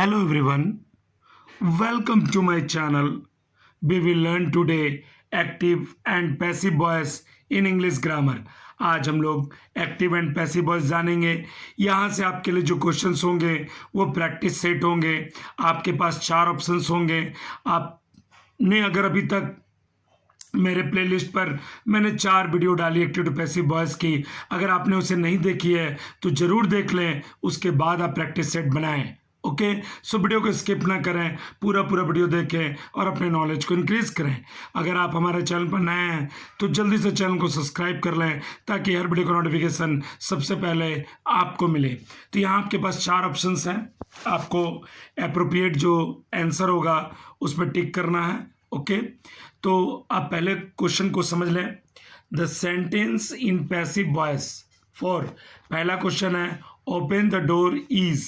Hello everyone, welcome to my channel. We will learn today active and passive voice in English grammar. आज हम लोग active and passive voice जानेंगे। यहाँ से आपके लिए जो क्वेश्चंस होंगे वो प्रैक्टिस सेट होंगे। आपके पास 4 ऑप्शंस होंगे। आपने अगर अभी तक मेरे प्लेलिस्ट पर मैंने 4 वीडियो डाली एक्टिव टू पैसिव वॉइस की, अगर आपने उसे नहीं देखी है तो जरूर देख लें, उसके बाद आप प्रैक्टिस सेट बनाएं। ओके, सो वीडियो को स्किप ना करें, पूरा वीडियो देखें और अपने नॉलेज को इंक्रीज करें। अगर आप हमारे चैनल पर नए हैं तो जल्दी से चैनल को सब्सक्राइब कर लें ताकि हर वीडियो का नोटिफिकेशन सबसे पहले आपको मिले। तो यहाँ आपके पास 4 ऑप्शंस हैं, आपको एप्रोप्रिएट जो आंसर होगा उस पर टिक करना है। ओके, तो आप पहले क्वेश्चन को समझ लें। The sentence in passive voice for, पहला क्वेश्चन है open the door is.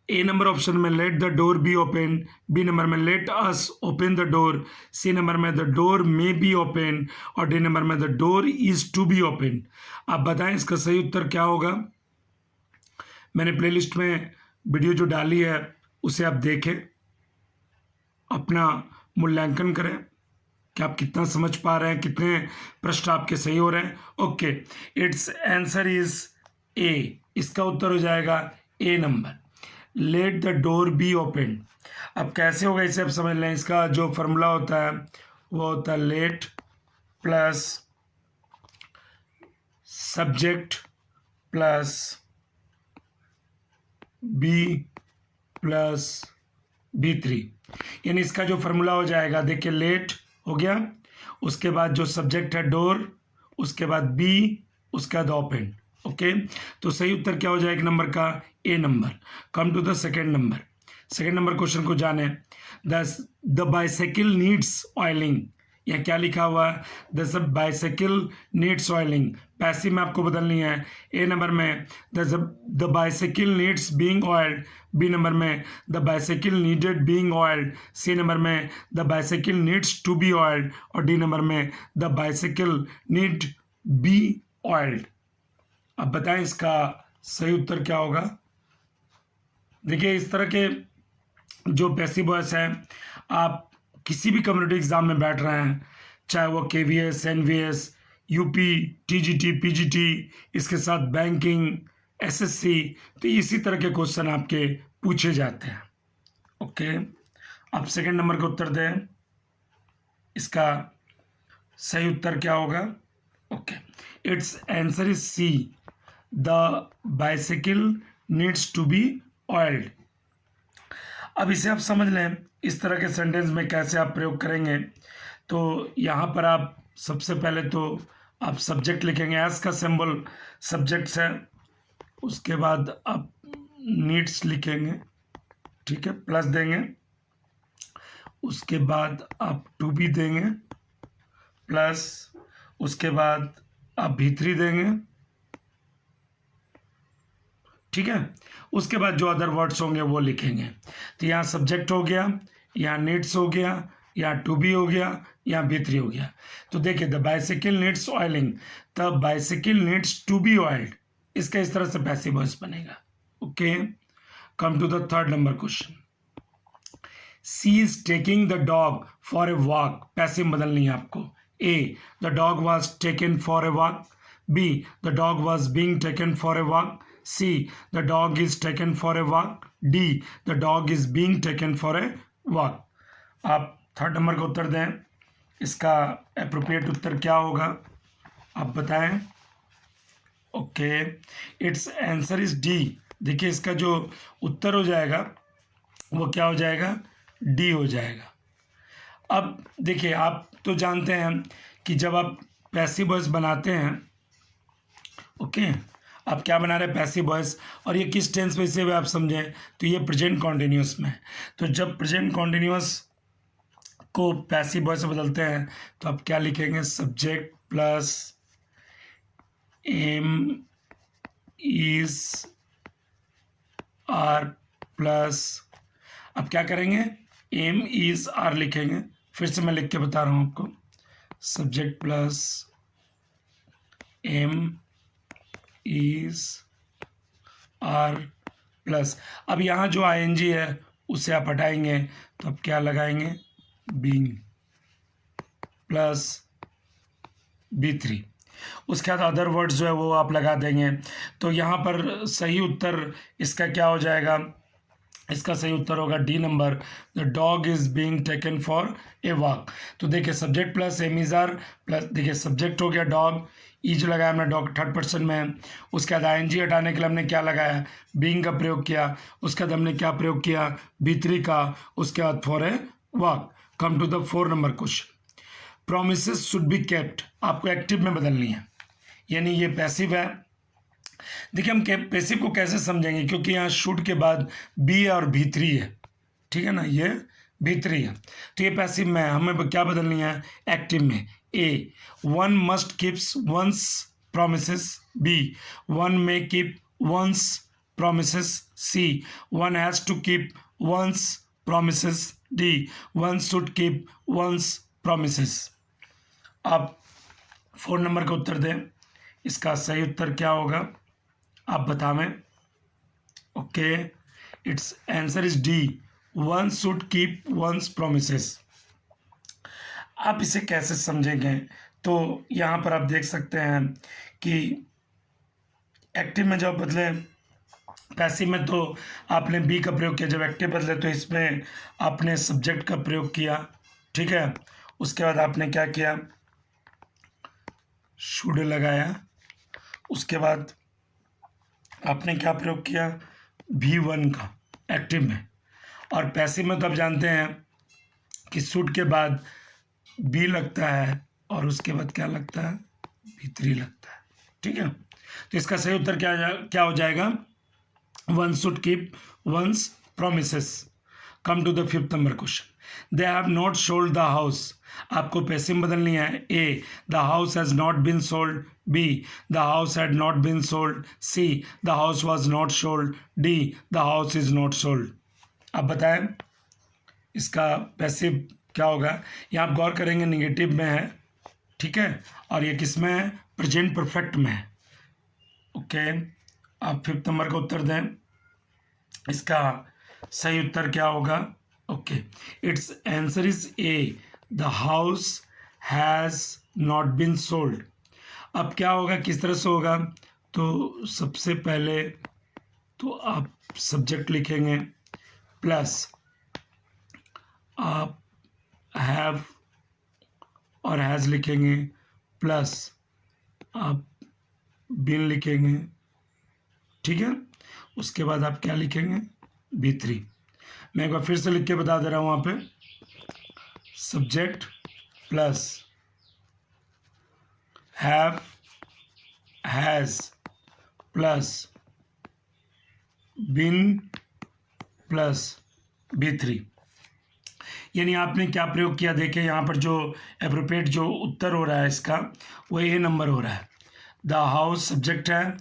A number option में let the door be open, B number में let us open the door, C number में the door may be open और D number में the door is to be open. आप बताएं इसका सही उत्तर क्या होगा। मैंने प्लेलिस्ट में वीडियो जो डाली है उसे आप देखें, अपना मूल्यांकन करें कि आप कितना समझ पा रहे हैं, कितने प्रश्न आपके सही हो रहे हैं। Okay, it's answer is A. इसका उत्तर हो जाएगा A number, let the door be open. अब कैसे होगा इसे आप समझ लें। इसका जो फॉर्मूला होता है वो होता है let plus subject plus B plus B3, यानी इसका जो फॉर्मूला हो जाएगा, देखिए लेट हो गया, उसके बाद जो सब्जेक्ट है डोर, उसके बाद बी, उसके बाद ओपन। ओके, तो सही उत्तर क्या हो जाएगा नंबर का, A number. Come to the second number. Second number question को जाने। द बाइसाइकिल नीड्स ऑयलिंग, यहाँ क्या लिखा हुआ है, the bicycle needs oiling. Passive में आपको बदलनी है। ए नंबर में the bicycle needs being oiled, B number में the bicycle needed being oiled, C number में the bicycle needs to be oiled और डी नंबर में the bicycle need be oiled. अब बताएं इसका सही उत्तर क्या होगा। देखिए, इस तरह के जो पैसिव वॉइस है, आप किसी भी कम्युनिटी एग्जाम में बैठ रहे हैं, चाहे वो KVS, NVS, UP, TGT, PGT, इसके साथ बैंकिंग, SSC, तो इसी तरह के क्वेश्चन आपके पूछे जाते हैं। ओके, आप सेकंड नंबर का उत्तर दें, इसका सही उत्तर क्या होगा। Okay, it's answer is C, the bicycle needs to be oiled. अब इसे आप समझ लें, इस तरह के सेंटेंस में कैसे आप प्रयोग करेंगे। तो यहाँ पर आप सबसे पहले तो आप सब्जेक्ट लिखेंगे, एस का सिंबल सब्जेक्ट्स है, उसके बाद आप नीड्स लिखेंगे, ठीक है, प्लस देंगे, उसके बाद आप टू बी देंगे प्लस, उसके बाद आप B3 देंगे, ठीक है, उसके बाद जो अदर वर्ड्स होंगे वो लिखेंगे। तो यहाँ सब्जेक्ट हो गया, यहाँ नीड्स हो गया, यहाँ टू बी हो गया, यहाँ B3 हो गया। तो देखिए, the bicycle needs oiling, the bicycle needs to be oiled, इसका इस तरह से पैसिव वॉइस बनेगा। Okay, come to the third number question. She is taking the dog for a walk, passive बदलनी है आपको। A, the dog was taken for a walk, B, the dog was being taken for a walk, C, the dog is taken for a walk, D, the dog is being taken for a walk। आप third number का उत्तर दें, इसका appropriate उत्तर क्या होगा आप बताएं। Okay, it's answer is D. देखिए, इसका जो उत्तर हो जाएगा वो क्या हो जाएगा, डी हो जाएगा। अब देखिए, आप तो जानते हैं कि जब आप पैसिव वॉइस बनाते हैं, ओके, आप क्या बना रहे हैं, पैसिव वॉइस, और ये किस टेंस में से आप समझें, तो ये प्रेजेंट कॉन्टिन्यूअस में। तो जब प्रेजेंट कॉन्टिन्यूअस को पैसिव वॉइस से बदलते हैं तो आप क्या लिखेंगे, subject plus am is are plus, अब क्या करेंगे, एम इज आर लिखेंगे। फिर से मैं लिख के बता रहा हूँ आपको, subject plus am is are plus, अब यहाँ जो ING है उसे आप हटाएंगे तो अब क्या लगाएंगे, बीइंग प्लस B3। उसके बाद अदर वर्ड्स जो है वो आप लगा देंगे। तो यहाँ पर सही उत्तर इसका क्या हो जाएगा, इसका सही उत्तर होगा D number, the dog is being taken for a walk. तो देखिए subject plus am is are plus, देखिए सब्जेक्ट हो गया डॉग, ई जो लगाया हमने डॉग थर्ड पर्सन में है। उसके बाद आईएनजी हटाने के लिए हमने क्या लगाया, बीइंग का प्रयोग किया। उसके बाद हमने क्या प्रयोग किया, B3 का। उसके बाद for a walk. Come to the 4 number question, promises should be kept, आपको एक्टिव में बदलनी है, यानी ये पैसिव है। देखिए हम पैसिव को कैसे समझेंगे, क्योंकि यहाँ शुड के बाद बी और B3 है, ठीक है ना, ये B3 है, तो ये पैसिव में है। हमें क्या बदलनी है, एक्टिव में। A, one must keeps one's promises. B, one may keep one's promises. C, one has to keep one's promises. D, one should keep one's promises. आप 4 नंबर का उत्तर दें, इसका सही उत्तर क्या होगा आप बतावें। Okay, it's answer is D, one should keep one's promises. आप इसे कैसे समझेंगे, तो यहाँ पर आप देख सकते हैं कि एक्टिव में जब बदले, पैसिव में तो आपने बी का प्रयोग किया, जब एक्टिव बदले तो इसमें आपने सब्जेक्ट का प्रयोग किया, ठीक है। उसके बाद आपने क्या किया, शुड लगाया। उसके बाद आपने क्या प्रयोग किया, V1 का एक्टिव में। और पैसिव में तो आप जानते हैं कि शुड के बाद बी लगता है और उसके बाद क्या लगता है, B3 लगता है, ठीक है। तो इसका सही उत्तर क्या हो जाएगा, one should keep one's promises. Come to the 5th number question, they have not sold the house, आपको पैसिव बदलनी है। A, the house has not been sold. B, the house had not been sold. C, the house was not sold. D, the house is not sold. अब बताएं इसका passive क्या होगा। यहाँ आप गौर करेंगे निगेटिव में है, ठीक है, और ये किस में है, प्रेजेंट परफेक्ट में है। ओके, आप 5th नंबर का उत्तर दें, इसका सही उत्तर क्या होगा। Okay, it's answer is A, the house has not been sold. अब क्या होगा, किस तरह से होगा, तो सबसे पहले तो आप सब्जेक्ट लिखेंगे प्लस आप हैव और हैज लिखेंगे प्लस आप बीन लिखेंगे, ठीक है। उसके बाद आप क्या लिखेंगे, B3। मैं एक बार फिर से लिख के बता दे रहा हूँ, वहाँ पे subject plus have has plus been plus B3। यानी आपने क्या प्रयोग किया, देखिए यहाँ पर जो एप्रोप्रिएट जो उत्तर हो रहा है इसका वो ए नंबर हो रहा है। द हाउस सब्जेक्ट है,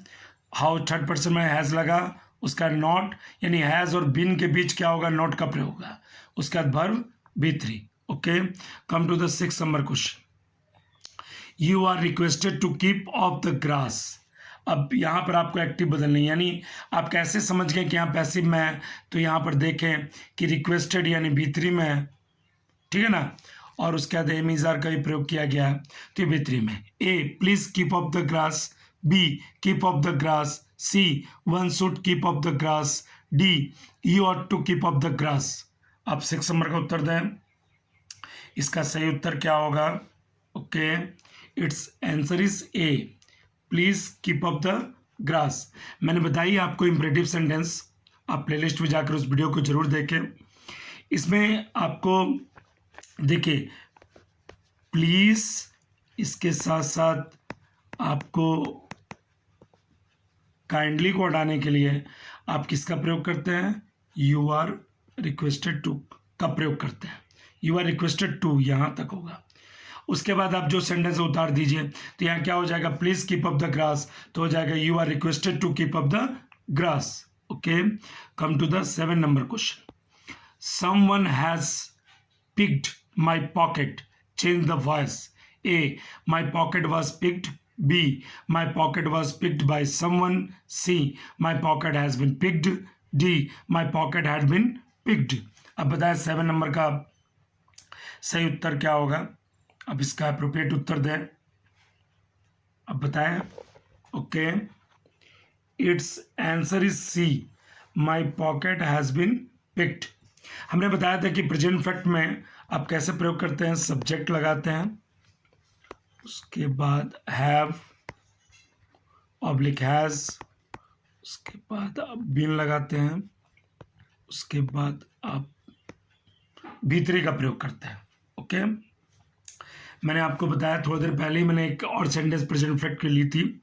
हाउस थर्ड पर्सन में हैज़ लगा, उसका नॉट, यानी हैज़ और बीन के बीच क्या होगा, नॉट का प्रयोग होगा। उसके बाद verb B3। Okay, come to the 6th number question, you are requested to keep off the grass. अब यहाँ पर आपको एक्टिव बदलनी है, यानी आप कैसे समझ गए कि यहाँ पैसिव में है, तो यहाँ पर देखें कि रिक्वेस्टेड यानी B3 में है, ठीक है ना, और उसके बाद एम इज आर का भी प्रयोग किया गया है, तो ये B3 में। A, please keep off the grass. B, keep off the grass. C, one should keep off the grass. D, you ought to keep off the grass. आप 6 नंबर का उत्तर दें, इसका सही उत्तर क्या होगा। Okay, it's answer is A, please keep up the grass. मैंने बताई आपको इम्परेटिव सेंटेंस, आप प्लेलिस्ट में जाकर उस वीडियो को जरूर देखें। इसमें आपको देखिए प्लीज, इसके साथ साथ आपको काइंडली को हटाने के लिए आप किसका प्रयोग करते हैं, यू आर रिक्वेस्टेड टू का प्रयोग करते हैं। यू आर रिक्वेस्टेड टू यहाँ तक होगा। उसके बाद आप जो सेंटेंस उतार दीजिए, तो यहाँ क्या हो जाएगा, please keep up the grass, तो हो जाएगा you are requested to keep up the grass. Okay, come to the 7 number question, someone has picked my pocket, change the voice. A, my pocket was picked. B, my pocket was picked by someone. C, my pocket has been picked. D, my pocket had been picked. अब बताएं 7 number का सही उत्तर क्या होगा। अब इसका appropriate उत्तर दें। अब बताएं। Okay, it's answer is C, my pocket has been picked. हमने बताया था कि प्रेजेंट फैक्ट में आप कैसे प्रयोग करते हैं, सब्जेक्ट लगाते हैं, उसके बाद हैव ऑब्लिक हैज़, उसके बाद आप बीन लगाते हैं, उसके बाद आप भीतरी का प्रयोग करते हैं। ओके, मैंने आपको बताया थोड़ी देर पहले ही, मैंने एक और सेंटेंस प्रेजेंट फैक्ट की ली थी,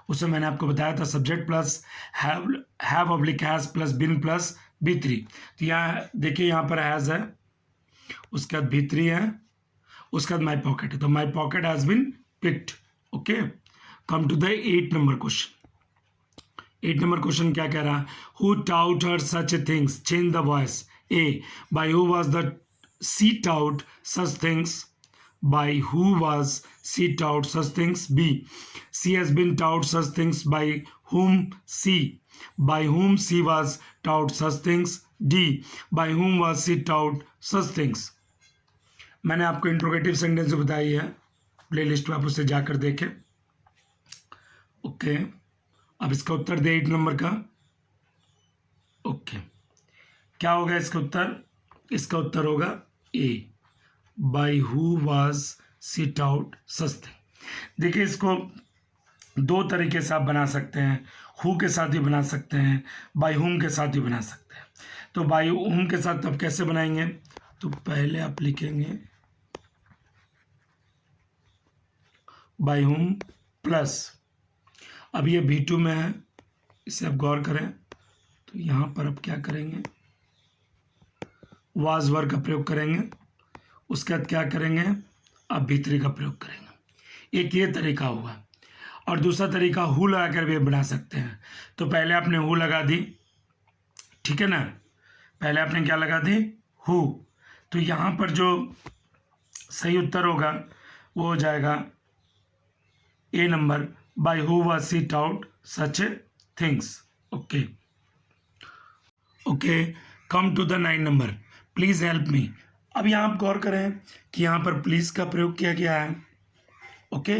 उसमें मैंने आपको बताया था subject plus have oblique has plus been plus भीतरी। तो यहाँ देखिए, यहाँ पर हैज़ है, उसके बाद भीतरी है, उसके बाद माई पॉकेट है, तो my pocket has been picked. Okay, come to the 8 number question. 8 number question क्या कह रहा है, who taught her such things, change the voice. A, by who was the she taught such things, by who was she taught such things. B, she has been taught such things by whom she, by whom she was taught such things. D, by whom was she taught such things. मैंने आपको interrogative sentence बताई है, playlist में आप उसे जाकर देखें। Okay, अब इसका उत्तर दे 8 नंबर का। ओके, क्या होगा इसका उत्तर? इसका उत्तर होगा ए, by who was she taught such thing। देखिए, इसको दो तरीके से आप बना सकते हैं, who के साथ भी बना सकते हैं, by whom के साथ भी बना सकते हैं। तो by whom के साथ अब कैसे बनाएंगे, तो पहले आप लिखेंगे by whom प्लस, अब ये V2 में है, इसे आप गौर करें, तो यहाँ पर अब क्या करेंगे, was वर्ग का प्रयोग करेंगे, उसके बाद क्या करेंगे, आप भीतरी का प्रयोग करेंगे। एक ये तरीका होगा, और दूसरा तरीका हु लगाकर भी बना सकते हैं। तो पहले आपने हु लगा दी, ठीक है ना, पहले आपने क्या लगा दी, हु। तो यहाँ पर जो सही उत्तर होगा वो हो जाएगा A number, by who was she taught such things. Okay okay, come to the 9 number, please help me. अब यहाँ आप गौर करें कि यहाँ पर प्लीज़ का प्रयोग किया गया है। ओके,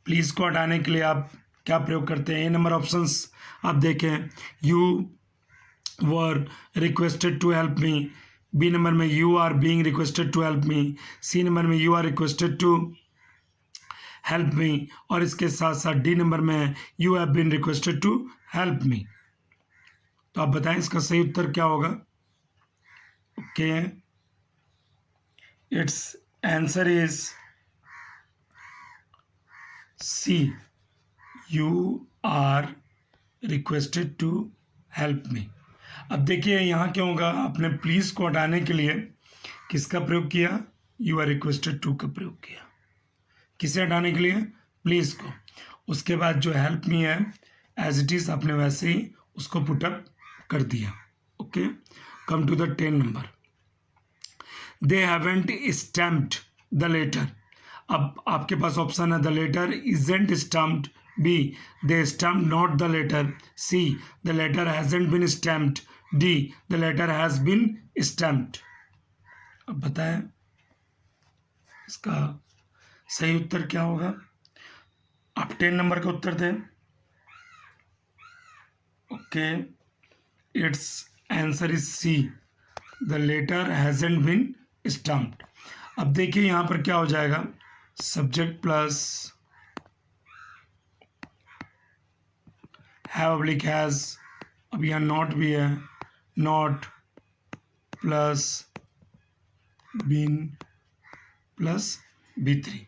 प्लीज़ को हटाने के लिए आप क्या प्रयोग करते हैं? ए नंबर ऑप्शंस आप देखें, you were requested to help me, B number में you are being requested to help me, C number में you are requested to help me, और इसके साथ साथ डी नंबर में you have been requested to help me. तो आप बताएं इसका सही उत्तर क्या होगा। Okay, its answer is C, you are requested to help me। अब देखिए यहाँ क्या होगा, आपने प्लीज को हटाने के लिए किसका प्रयोग किया, यू आर रिक्वेस्टेड टू का प्रयोग किया। किसे हटाने के लिए? प्लीज को। उसके बाद जो हेल्प मी है एज इट इज आपने वैसे ही उसको पुटअप कर दिया। Okay, come to the 10 number, they haven't stamped the letter। अब आपके पास ऑप्शन है the letter isn't stamped, B, they stamped not the letter, C, the letter hasn't been stamped, D, the letter has been stamped। अब बताएं इसका सही उत्तर क्या होगा। आप 10 नंबर का उत्तर दें। Okay, it's answer is C, the letter hasn't been stamped. अब देखिए यहाँ पर क्या हो जाएगा, subject plus have oblique has, अब यहाँ नॉट भी है, not plus been plus B3।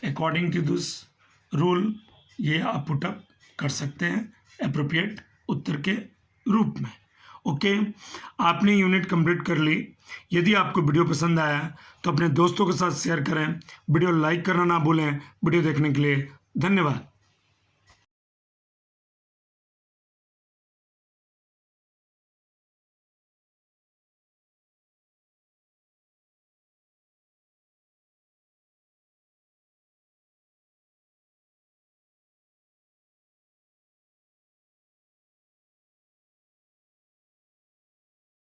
According to this rule ये आप पुटअप कर सकते हैं एप्रोप्रिएट उत्तर के रूप में। ओके, आपने यूनिट कंप्लीट कर ली। यदि आपको वीडियो पसंद आया तो अपने दोस्तों के साथ शेयर करें, वीडियो लाइक करना ना भूलें। वीडियो देखने के लिए धन्यवाद।